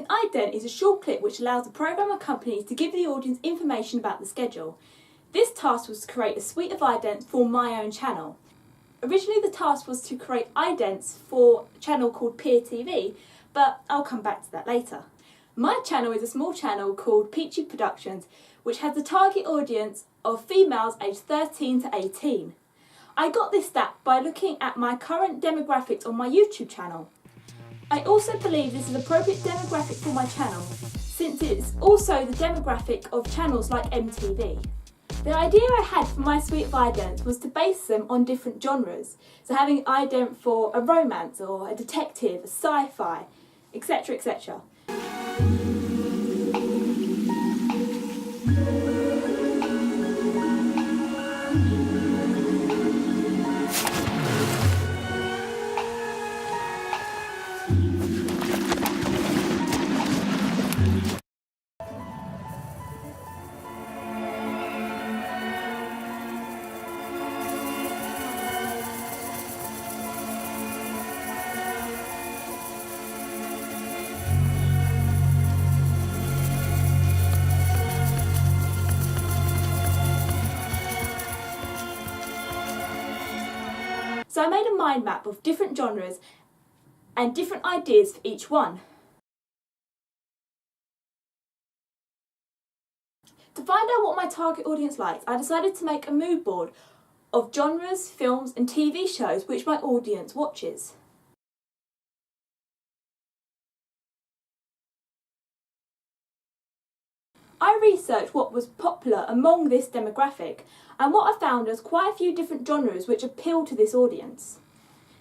ident is a short clip which allows the programme or companies to give the audience information about the schedule. This task was to create a suite of idents for my own channel. Originally the task was to create idents for a channel called Peer TV, but I'll come back to that later. My channel is a small channel called Peachy Productions, which has a target audience of females aged 13 to 18. I got this stat by looking at my current demographics on my YouTube channel. I also believe this is an appropriate demographic for my channel, since it's also the demographic of channels like MTV. The idea I had for my suite of idents was to base them on different genres, so having an ident for a romance or a detective, a sci-fi, etc, etc. So I made a mind map of different genres and different ideas for each one. To find out what my target audience likes, I decided to make a mood board of genres, films and TV shows which my audience watches. I researched what was popular among this demographic, and what I found was quite a few different genres which appeal to this audience.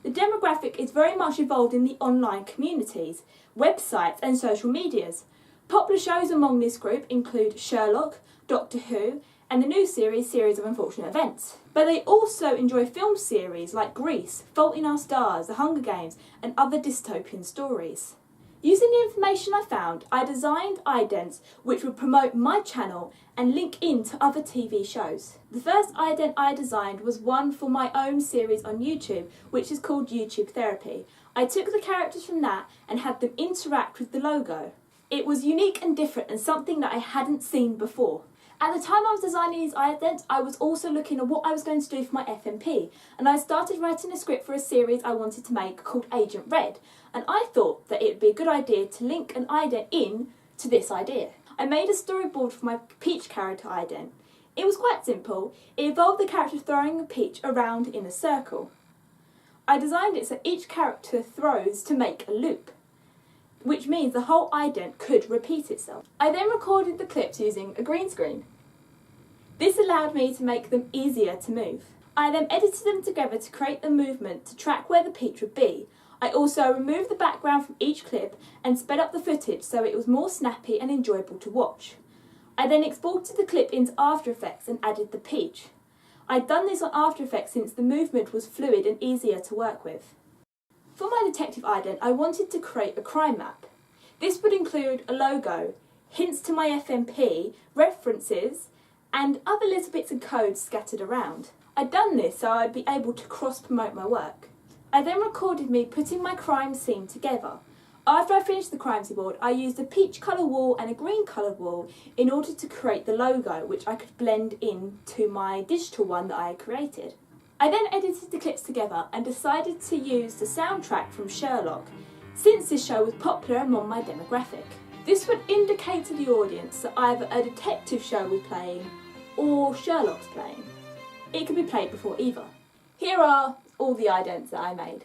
The demographic is very much involved in the online communities, websites and social medias. Popular shows among this group include Sherlock, Doctor Who and the new series Series of Unfortunate Events. But they also enjoy film series like Grease, Fault in Our Stars, The Hunger Games and other dystopian stories. Using the information I found, I designed idents which would promote my channel and link in to other TV shows. The first ident I designed was one for my own series on YouTube, which is called YouTube Therapy. I took the characters from that and had them interact with the logo. It was unique and different and something that I hadn't seen before. At the time I was designing these idents, I was also looking at what I was going to do for my FMP, and I started writing a script for a series I wanted to make called Agent Red, and I thought that it would be a good idea to link an ident in to this idea. I made a storyboard for my peach character ident. It was quite simple. It involved the character throwing a peach around in a circle. I designed it so each character throws to make a loop, which means the whole ident could repeat itself. I then recorded the clips using a green screen. This allowed me to make them easier to move. I then edited them together to create the movement to track where the peach would be. I also removed the background from each clip and sped up the footage so it was more snappy and enjoyable to watch. I then exported the clip into After Effects and added the peach. I'd done this on After Effects since the movement was fluid and easier to work with. For my detective ident, I wanted to create a crime map. This would include a logo, hints to my FMP, references, and other little bits of code scattered around. I'd done this so I'd be able to cross-promote my work. I then recorded me putting my crime scene together. After I finished the crime scene board, I used a peach coloured wall and a green coloured wall in order to create the logo, which I could blend in to my digital one that I had created. I then edited the clips together and decided to use the soundtrack from Sherlock, since this show was popular among my demographic. This would indicate to the audience that either a detective show was playing or Sherlock's playing. It could be played before either. Here are all the idents that I made.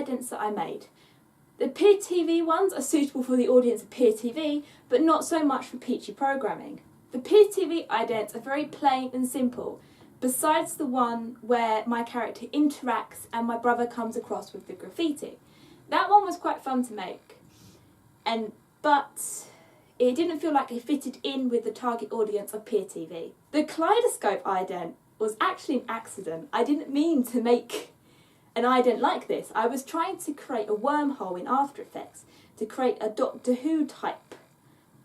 idents that I made. The Peer TV ones are suitable for the audience of Peer TV, but not so much for Peachy programming. The Peer TV idents are very plain and simple, besides the one where my character interacts and my brother comes across with the graffiti. That one was quite fun to make, but it didn't feel like it fitted in with the target audience of Peer TV. The kaleidoscope ident was actually an accident. I didn't mean to make an ident like this. I was trying to create a wormhole in After Effects to create a Doctor Who type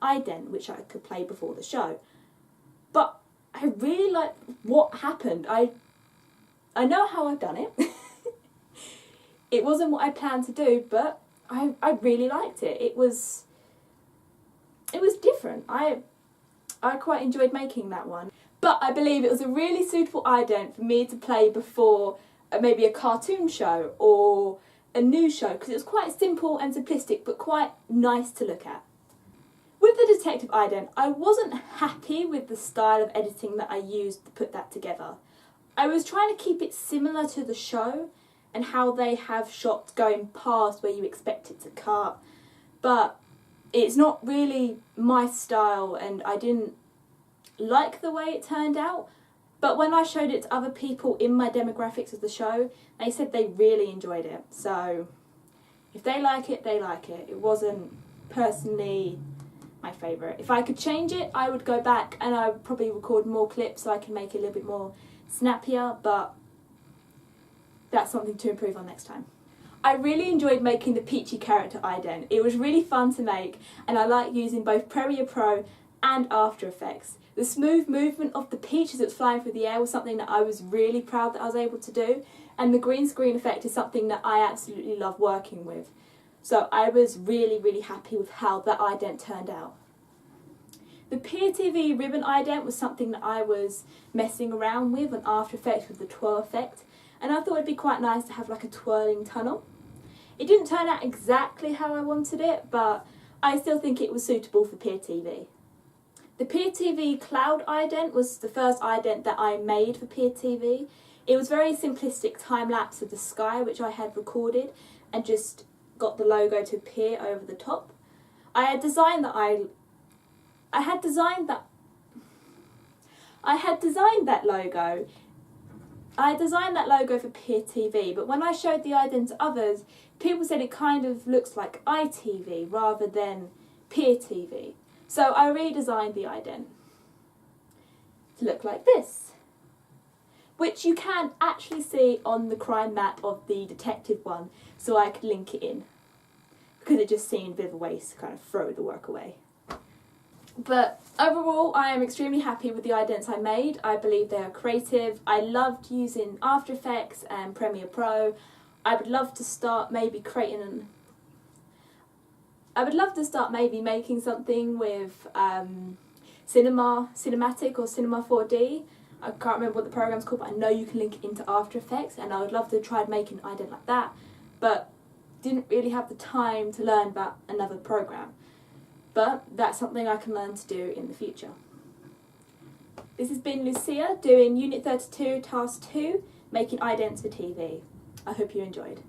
ident which I could play before the show. But I really like what happened. I know how I've done it. It wasn't what I planned to do, but I really liked it. It was different. I quite enjoyed making that one. But I believe it was a really suitable ident for me to play before maybe a cartoon show or a news show, because it was quite simple and simplistic but quite nice to look at. With the detective ident, I wasn't happy with the style of editing that I used to put that together. I was trying to keep it similar to the show and how they have shots going past where you expect it to cut, but it's not really my style and I didn't like the way it turned out. But when I showed it to other people in my demographics of the show, they said they really enjoyed it. So if they like it, they like it. It wasn't personally my favourite. If I could change it, I would go back and I would probably record more clips so I can make it a little bit more snappier, but that's something to improve on next time. I really enjoyed making the Peachy character ident. It was really fun to make and I like using both Premiere Pro and After Effects. The smooth movement of the peach as it was flying through the air was something that I was really proud that I was able to do, and the green screen effect is something that I absolutely love working with. So I was really happy with how that ident turned out. The Peer TV ribbon ident was something that I was messing around with on After Effects with the twirl effect, and I thought it'd be quite nice to have like a twirling tunnel. It didn't turn out exactly how I wanted it, but I still think it was suitable for Peer TV. The Peer TV cloud ident was the first ident that I made for Peer TV. It was very simplistic time-lapse of the sky which I had recorded and just got the logo to appear over the top. I had designed that logo. I designed that logo for Peer TV, but when I showed the ident to others, people said it kind of looks like ITV rather than Peer TV. So I redesigned the ident to look like this, which you can actually see on the crime map of the detective one, so I could link it in, because it just seemed a bit of a waste to kind of throw the work away. But overall, I am extremely happy with the idents I made. I believe they are creative. I loved using After Effects and Premiere Pro. I would love to start maybe making something with Cinematic or Cinema 4D. I can't remember what the program's called, but I know you can link it into After Effects, and I would love to try making an ident like that, but didn't really have the time to learn about another program. But that's something I can learn to do in the future. This has been Lucia doing Unit 32 Task 2, making idents for TV. I hope you enjoyed.